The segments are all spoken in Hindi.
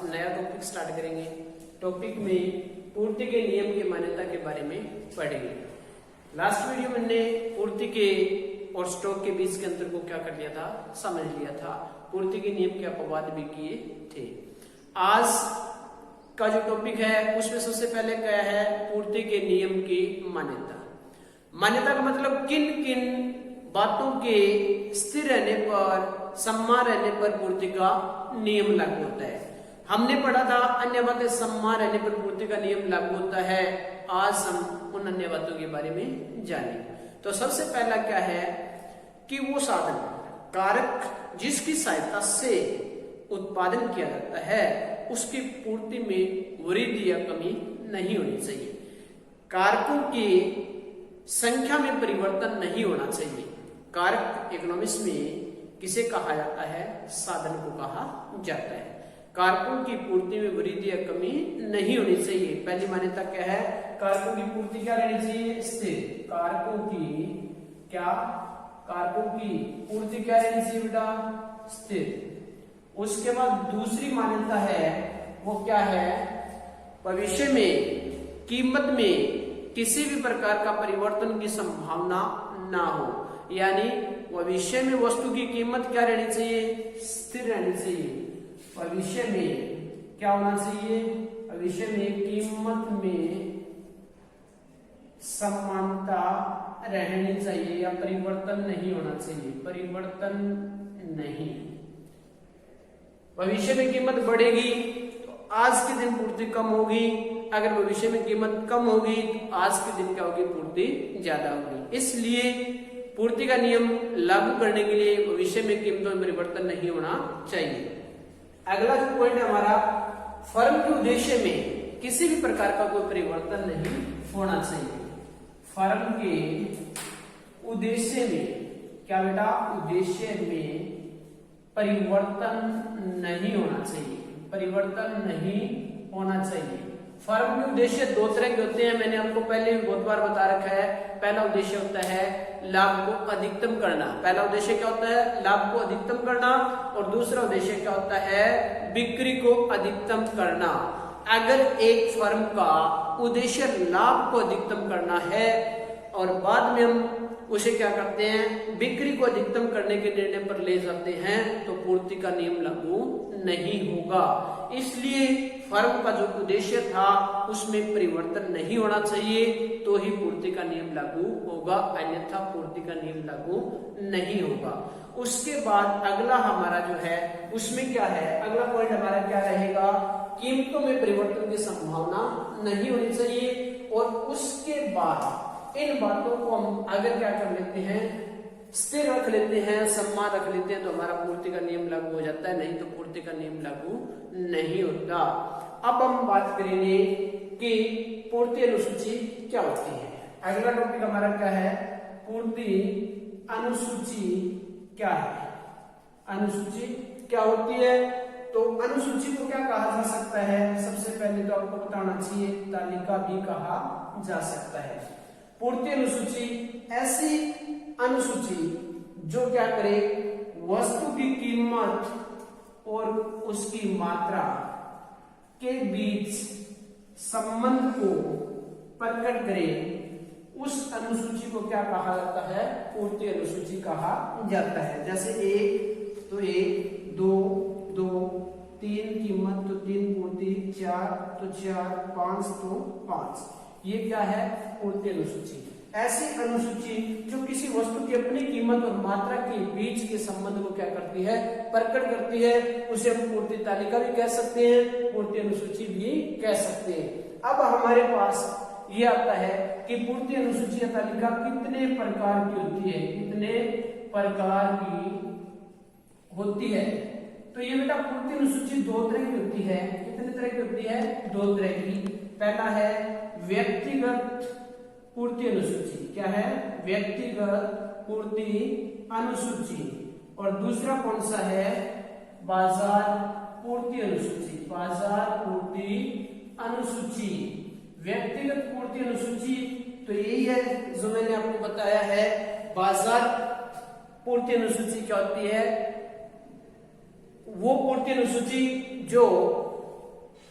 नया टॉपिक स्टार्ट करेंगे। टॉपिक में पूर्ति के नियम की मान्यता के बारे में पढ़ेंगे। लास्ट वीडियो में हमने पूर्ति के और स्टॉक के बीच के अंतर को क्या कर लिया था, समझ लिया था। पूर्ति के नियम के अपवाद भी किए थे। आज का जो टॉपिक है उसमें सबसे पहले क्या है, पूर्ति के नियम की मान्यता। मान्यता का मतलब किन किन बातों के स्थिर रहने पर, समान रहने पर पूर्ति का नियम लागू होता है। हमने पढ़ा था अन्य बातें समान रहने पर पूर्ति का नियम लागू होता है। आज हम उन अन्य बातों के बारे में जानेंगे। तो सबसे पहला क्या है कि वो साधन कारक जिसकी सहायता से उत्पादन किया जाता है उसकी पूर्ति में वृद्धि या कमी नहीं होनी चाहिए। कारकों की संख्या में परिवर्तन नहीं होना चाहिए। कारक इकोनॉमिक्स में किसे कहा जाता है, साधन को कहा जाता है। कारकों की पूर्ति में वृद्धि या कमी नहीं होनी चाहिए। पहली मान्यता क्या है, कारकों की पूर्ति क्या रहनी चाहिए, स्थिर। कारकों की पूर्ति क्या रहनी चाहिए बेटा, स्थिर। उसके बाद दूसरी मान्यता है वो क्या है, भविष्य में कीमत में किसी भी प्रकार का परिवर्तन की संभावना ना हो। यानी भविष्य में वस्तु की कीमत क्या रहनी चाहिए, स्थिर रहनी चाहिए। भविष्य में क्या होना चाहिए, भविष्य में कीमत में समानता रहनी चाहिए या परिवर्तन नहीं होना चाहिए, परिवर्तन नहीं। भविष्य में कीमत बढ़ेगी तो आज के दिन पूर्ति कम होगी। अगर भविष्य में कीमत कम होगी तो आज के दिन क्या होगी, पूर्ति ज्यादा होगी। इसलिए पूर्ति का नियम लागू करने के लिए भविष्य में कीमतों में परिवर्तन नहीं होना चाहिए। अगला जो पॉइंट है हमारा, फर्म के उद्देश्य में किसी भी प्रकार का कोई परिवर्तन नहीं होना चाहिए। फर्म के उद्देश्य में क्या बेटा, उद्देश्य में परिवर्तन नहीं होना चाहिए, परिवर्तन नहीं होना चाहिए। फर्म के उद्देश्य दो तरह के होते हैं, मैंने आपको पहले भी बहुत बार बता रखा है। पहला उद्देश्य होता है लाभ को अधिकतम करना। पहला उद्देश्य क्या होता है, लाभ को अधिकतम करना। और दूसरा उद्देश्य क्या होता है, बिक्री को अधिकतम करना। अगर एक फर्म का उद्देश्य लाभ को अधिकतम करना है और बाद में हम उसे क्या करते हैं, बिक्री को अधिकतम करने के निर्णय पर ले जाते हैं, तो पूर्ति का नियम लागू नहीं होगा। इसलिए फर्म का जो उद्देश्य था उसमें परिवर्तन नहीं होना चाहिए तो ही पूर्ति का नियम लागू होगा, अन्यथा पूर्ति का नियम लागू नहीं होगा। उसके बाद अगला हमारा जो है उसमें क्या है, अगला पॉइंट हमारा क्या रहेगा, कीमतों में परिवर्तन की संभावना नहीं होनी चाहिए। और उसके बाद इन बातों को हम अगर क्या कर लेते हैं, स्थिर रख लेते हैं, सम्मान रख लेते हैं, तो हमारा पूर्ति का नियम लागू हो जाता है, नहीं तो पूर्ति का नियम लागू नहीं होता। अब हम बात करेंगे कि पूर्ति अनुसूची क्या होती है। अगला टॉपिक हमारा क्या है, पूर्ति अनुसूची क्या है। अनुसूची क्या होती है, तो अनुसूची को क्या कहा जा सकता है, सबसे पहले तो आपको बताना चाहिए, तालिका भी कहा जा सकता है। पूर्ति अनुसूची ऐसी अनुसूची जो क्या करे, वस्तु की कीमत और उसकी मात्रा के बीच संबंध को प्रकट करे, उस अनुसूची को क्या कहा जाता है, पूर्ति अनुसूची कहा जाता है। जैसे एक तो एक, दो दो, तीन कीमत तो तीन पूर्ति, चार तो चार, पांच तो पांच, ये क्या है, पूर्ति अनुसूची। ऐसी अनुसूची जो किसी वस्तु की अपनी कीमत और मात्रा के बीच के संबंध को क्या करती है, प्रकट करती है, उसे हम पूर्ति तालिका भी कह सकते हैं, पूर्ति अनुसूची भी कह सकते हैं। अब हमारे पास ये आता है कि पूर्ति अनुसूची या तालिका कितने प्रकार की होती है, कितने प्रकार की होती है। तो ये बेटा पूर्ति अनुसूची दो तरह की होती है। कितने तरह की होती है, दो तरह की। पहला है व्यक्तिगत पूर्ति अनुसूची, क्या है, व्यक्तिगत पूर्ति अनुसूची। और दूसरा कौन सा है, बाजार पूर्ति अनुसूची, बाजार पूर्ति अनुसूची। व्यक्तिगत पूर्ति अनुसूची तो यही है जो मैंने आपको बताया है। बाजार पूर्ति अनुसूची क्या होती है, वो पूर्ति अनुसूची जो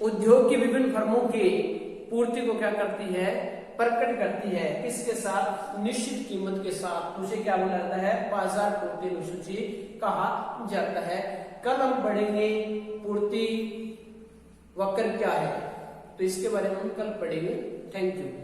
उद्योग की विभिन्न फर्मों की पूर्ति को क्या करती है, प्रकट करती है, किसके साथ, निश्चित कीमत के साथ। उसे क्या बोला जाता है, बाजार पूर्ति अनुसूची कहा जाता है। कल हम पढ़ेंगे पूर्ति वक्र क्या है, तो इसके बारे में हम कल पढ़ेंगे। Thank you.